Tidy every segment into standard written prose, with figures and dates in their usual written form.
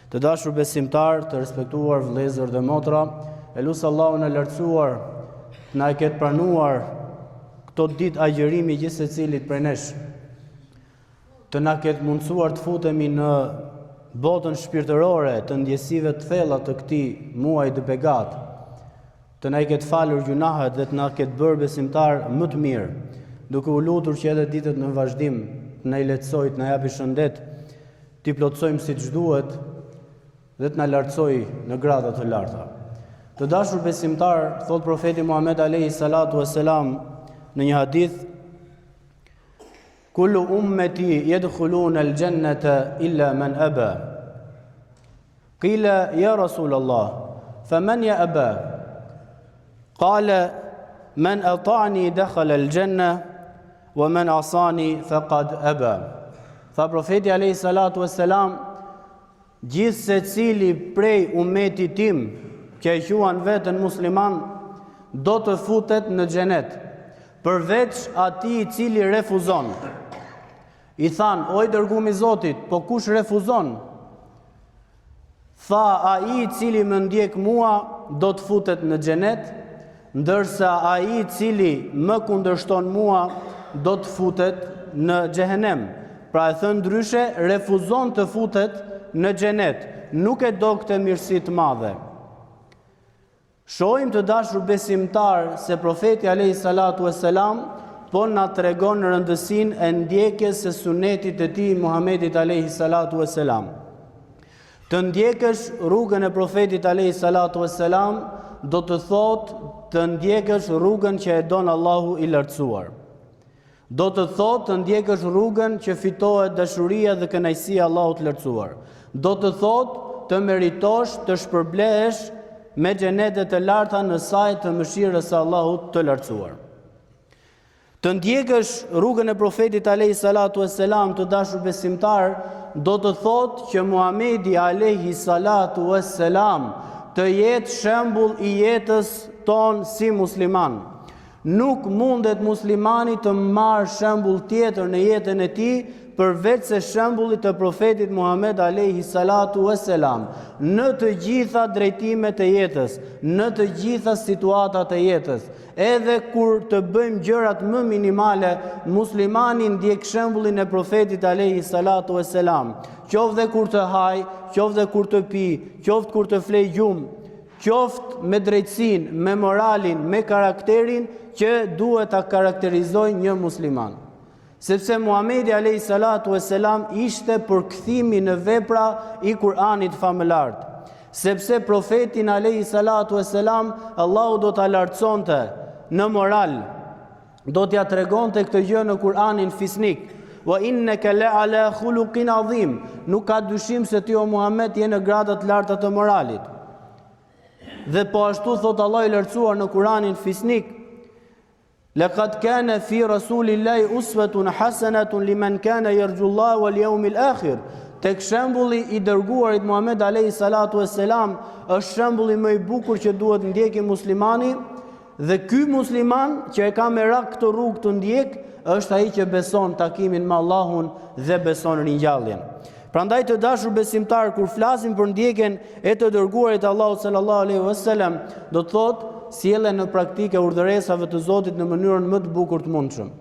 Të dashur besimtar, të respektuar vëllezër dhe motra, elusë Allahun e lartësuar na e ketë pranuar këto ditë agjërimi gjithë secilit prej nesh, të na ketë mundësuar të futemi në botën shpirtërore të ndjesive të thella të këtij muaji të begat, të na i ketë falur gjunahet dhe të na ketë bërë besimtar më të mirë, duke u lutur që edhe ditët në vazhdim të na i lehtësoj, të na japi shëndet, t'i plotësojmë siç duhet dhe të na lartësoj në grada të larta. Të dashur besimtar, thot profeti Muhammed alayhi salatu wassalam në një hadith: Kullu ummeti yadkhuluna al-jannata illa man aba. Qila ya Rasulullah, faman ya aba? Qala man ata'ni dakhala al-janna wa man asani faqad aba. Tha profeti alayhi salatu wassalam, gjithë se cili prej umetit tim, që e quan vetën musliman, do të futet në xhenet, përveç atij i cili refuzon. I than, o i dërguari i Zotit, po kush refuzon? Tha, ai i cili më ndjek mua do të futet në xhenet, ndërsa ai i cili më kundërshton mua do të futet në xhehenem. Pra e thënë ndryshe, refuzon të futet në xhenet, nuk e do këtë mirësi të madhe. Shohim të dashur besimtar se profeti alayhi salatu wassalam po na tregon rëndësinë e ndjekjes së sunetit të tij Muhamedit alayhi salatu wassalam. Të ndjekësh rrugën e profetit alayhi salatu wassalam do të thotë të ndjekësh rrugën që e don Allahu i lartësuar. Do të thotë të ndjekësh rrugën që fitohet dashuria dhe kënaqësia e Allahut të lartësuar. Do të thotë të meritosh të shpërblehesh me xhenetet e larta në saj të mëshirës së Allahut të lartësuar. Të ndjekësh rrugën e profetit alayhi salatu wassalam, të dashur besimtar, do të thotë që Muhamedi alayhi salatu wassalam të jetë shembull i jetës tonë si musliman. Nuk mundet muslimani të marrë shembull tjetër në jetën e tij përveç se shembullit të profetit Muhammed alayhi salatu wassalam, në të gjitha drejtimet e jetës, në të gjitha situatat e jetës. Edhe kur të bëjmë gjërat më minimale, muslimani ndjek shembullin e profetit alayhi salatu wassalam, qoftë kur të haj, qoftë kur të pi, qoftë kur të flej gjumë, qoftë me drejtësinë, me moralin, me karakterin që duhet ta karakterizojë një musliman. Sepse Muhamedi alayhi salatu wassalam ishte përkthimi në vepra i Kur'anit famëlart. Sepse profetin alayhi salatu wassalam Allahu do ta lartësonte në moral, do t'ja tregonte këtë gjë në Kur'anin fisnik. Wa innaka la'ala khuluqin adhim. Nuk ka dyshim se ti o Muhammed je në grada të larta të moralit. Dhe po ashtu thot Allah i lartësuar në Kur'anin fisnik: Laqad kana fi rasulillahi uswatun hasanatun liman kana yarjullaha wal yawmil akhir. Tek shembulli i dërguarit Muhammed alayhi salatu wassalam është shembulli më i bukur që duhet ndjekë muslimani, dhe ky musliman që e ka merak këtë rrugë të ndjek është ai që beson takimin me Allahun dhe beson ringjalljen. Prandaj të dashur besimtar, kur flasim për ndjekjen e të dërguarit Allahut sallallahu alaihi wasallam, do të thotë sjellën në praktikë urdhëresave të Zotit në mënyrën më të bukur të mundshëm.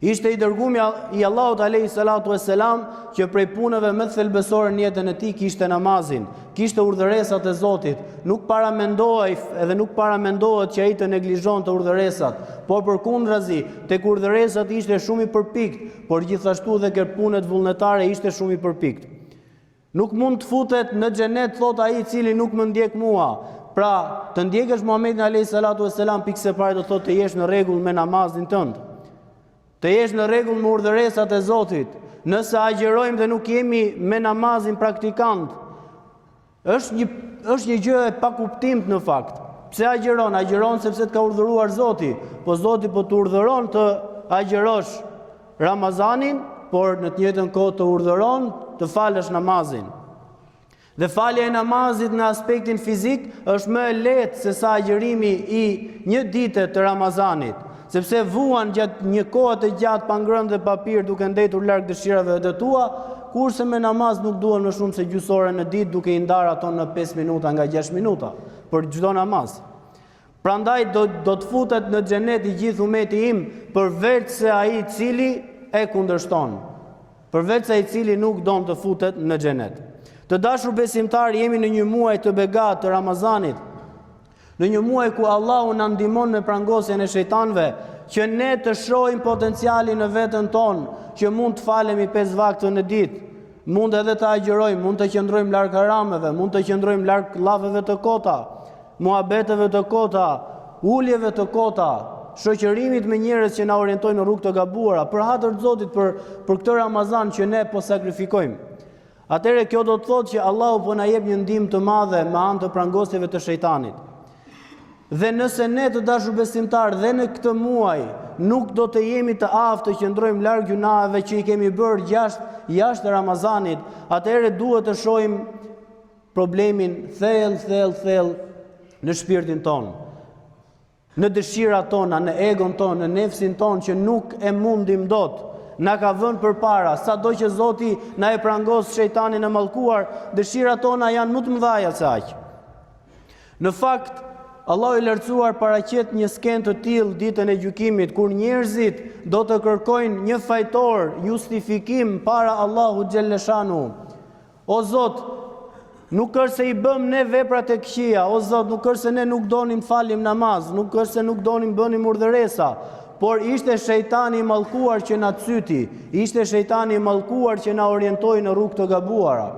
Ishte i dërguari i Allahut alayhi salatu wassalam që prej punëve më thelbësore në jetën e tij kishte namazin, kishte urdhëresat e Zotit. Nuk paramendohej edhe nuk paramendohet që ai të neglizhonte urdhëresat, por përkundrazi, tek urdhëresat ishte shumë i përpikt, por gjithashtu edhe kër punët vullnetare ishte shumë i përpikt. Nuk mund të futet në xhenet, thot ai i cili nuk më ndjek mua. Pra, të ndjekësh Muhamedit alayhi salatu wassalam pikse parë do thotë të jesh në rregull me namazin tënd. Të jesh në rregull me urdhëresat e Zotit. Nëse agjerojmë dhe nuk jemi me namazin praktikant, është një gjë e pakuptimt në fakt. Pse agjeron? Agjeron sepse të ka urdhëruar Zoti. Po Zoti po të urdhëron të agjerosh Ramazanin, por në të njëjtën kohë të urdhëron të falësh namazin. Dhe falja e namazit në aspektin fizik është më e lehtë se sa agjerimi i një dite të Ramazanit, sepse vuan gjatë një kohë të gjatë pa ngrënë dhe pa pirë duke ndetur larg dëshirave të tua, kurse me namaz nuk duhen më shumë se gjysore në ditë, duke I ndarë ato në 5 minuta nga 6 minuta për çdo namaz. Prandaj do të futet në xhenet I gjithë ummeti im, përveç se ai I cili e kundërshton. Përveç se ai I cili nuk don të futet në xhenet. Të dashur besimtar, jemi në një muaj të begat të Ramazanit, në një muaj ku Allahu na ndihmon me prangosjen e shejtanëve, që ne të shohim potencialin në veten tonë, që mund të falemi 5 vakte në ditë, mund edhe të agjërojmë, mund të qëndrojmë larg harameve, mund të qëndrojmë larg llafeve të kota, muhabeteve të kota, uljeve të kota, shoqërimit me njerëz që na orientojnë në rrugë të gabuara, për hatër të Zotit, për këtë Ramazan që ne po sakrifikojmë. Atëherë kjo do të thotë që Allahu po na jep një ndihmë të madhe me anë të prangosjeve të shejtanit. Dhe nëse ne të dashur besimtar dhe në këtë muaj nuk do të jemi të aftë të qëndrojmë larg gjunave që I kemi bërë jashtë Ramazanit, atëherë duhet të shohim problemin thellë në shpirtin tonë, në dëshirat tona, në egon tonë, në nefsin tonë që nuk e mundim dot. Na ka vënë përpara, sado që Zoti na e prangos shejtanin e mallkuar, dëshirat tona janë më të mëdha se aq. Në fakt, Allahu I lartësuar paraqet një skenë të tillë ditën e gjykimit, kur njerëzit do të kërkojnë një fajtor, justifikim para Allahu xhelleshanu. O Zot, nuk është se I bëm ne veprat e këqija, o Zot, nuk është se ne nuk donim falim namaz, nuk është se nuk donim bënim urdhëresa, por ishte shejtani I mallkuar që na cyti, ishte shejtani I mallkuar që na orientoi në rrugë të gabuara.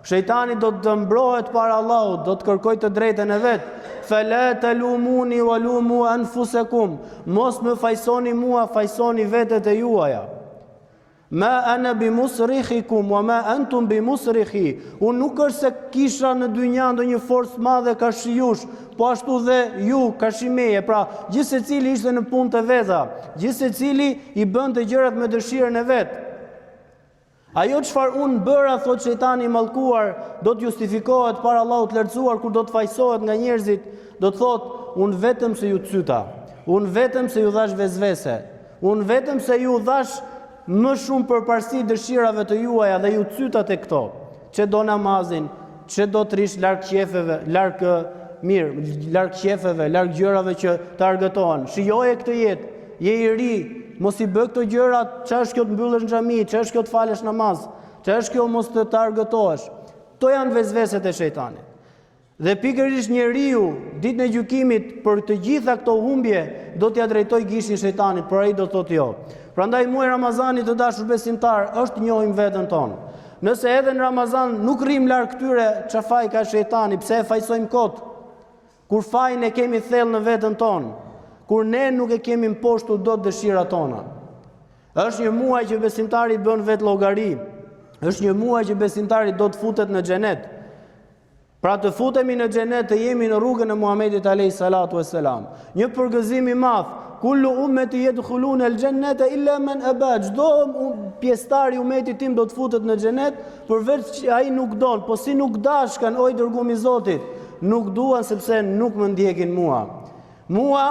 Shejtani do të mbrohet para Allahut, do të kërkojë të drejtën e vet. Fala talumuni wa lumu anfusakum. Mos më fajsoni mua, fajsoni vetet e juaja. Ma ana bimusrikhikum wa ma antum bimusrikhi. Unë nuk është se kisha në dynja ndonjë forcë madhe ka shijush, po ashtu dhe ju ka shimeje. Pra, gjithë secili ishte në punë të veta, gjithë secili I bënte gjërat me dëshirën e vet. Ajo çfarë unë bëra, thot shejtani I mallkuar, do të justifikohet para Allahut të lartësuar kur do të fajsohet nga njerëzit, do të thotë, unë vetëm se ju cyta, unë vetëm se ju dhash vezvese, unë vetëm se ju dhash më shumë përparësi dëshirave të juaja dhe ju cyta te këto, që do namazin, që do të rish larg qefeve, larg qefeve, larg gjërave që të argëtohen. Shijoje këtë jetë, je I ri, mos I bë këto gjëra, ç'është kjo të mbyllesh në xhami, ç'është kjo të falesh namaz, ç'është kjo mos të argëtohesh. To janë vezveset e shejtanit. Dhe pikërisht njeriu ditën e gjykimit për të gjitha këto humbje do t'ia drejtoj gishin shejtanit, por ai do thotë jo. Prandaj muaji Ramazanit, të dashur besimtar, është njohim veten tonë. Nëse edhe në Ramazan nuk rrim larg këtyre çfarë ka shejtani, pse e fajsojmë kot? Kur fajin e kemi thellë në veten tonë, kur ne nuk e kemi mposhtur dot dëshirat tona. Është një muaj që besimtari bën vet llogari. Është një muaj që besimtari do të futet në xhenet. Pra të futemi në xhenet, të jemi në rrugën e Muhamedit alayhis salatu wassalam. Një përgëzim I madh. Kullu ummeti yadkhuluna al-jannata illa man aba. Çdo pjesëtar I ummetit tim do të futet në xhenet, përveç që ai nuk don, po si nuk dashkan oj dërguami I Zotit, nuk duan sepse nuk më ndjekin mua. Mua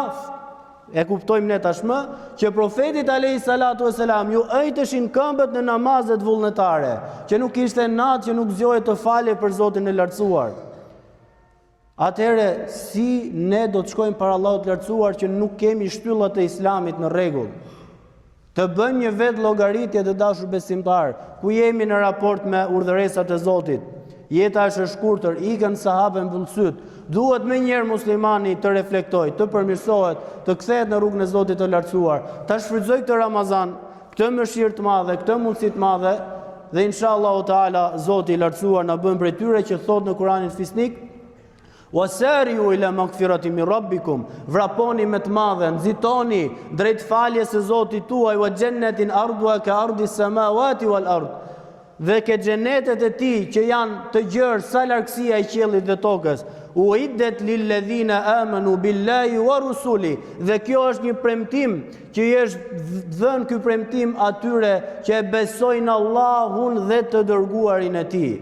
e kuptojmë ne tashmë që profetit alayhis salatu wassalam ju ejteshin këmbët në namazet vullnetare, që nuk ishte natë që nuk zgjohej të falje për Zotin e lartësuar. Atëherë si ne do të shkojmë para Allahut të lartësuar që nuk kemi shtyllat e Islamit në rregull? Të bëjmë një vetë llogaritje të dashur besimtar, ku jemi në raport me urdhëresat e Zotit. Jeta është e shkurtër, ikën sahabë mbyllsyt. Duhet më njëherë muslimani të reflektojë, të përmirësohet, të kthehet në rrugën e Zotit të lartësuar, ta shfrytëzoj këtë Ramazan, këtë mëshirë të madhe, këtë mundësi të madhe, dhe inshallah taala Zoti I lartësuar na bën prej tyre që thot në Kur'anin fisnik: "Wasari'u ila maghfiratin min rabbikum", vraponi me të madhe, nxitoni drejt faljes së Zotit tuaj, wa jannatin arduha ka ardi samawati wal ard. Dhe ke xhenetet e tij që janë të gjerë sa largësia e qiellit dhe tokës. Uiddet lilladhina amanu billahi wa rusuli. Dhe kjo është një premtim që I është dhënë ky premtim atyre që e besojnë Allahun dhe të dërguarin e tij.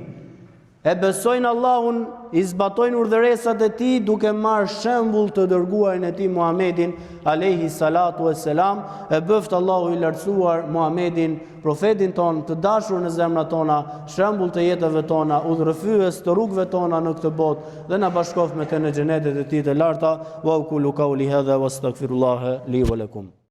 e besojnë Allahun, i zbatojnë urdhëresat e tij duke marrë shembull të dërguarin e tij Muhamedin alayhi salatu wassalam, e bëft Allahu i lartësuar Muhamedin, profetin ton, të dashur në zemrat tona, shembull të jetëve tona, udhërrëfyes të rrugëve tona në këtë botë dhe na bashkoft me të në xhenetet e tij të larta. Wa qulu qawli hadha wastaghfirullaha li wa lakum.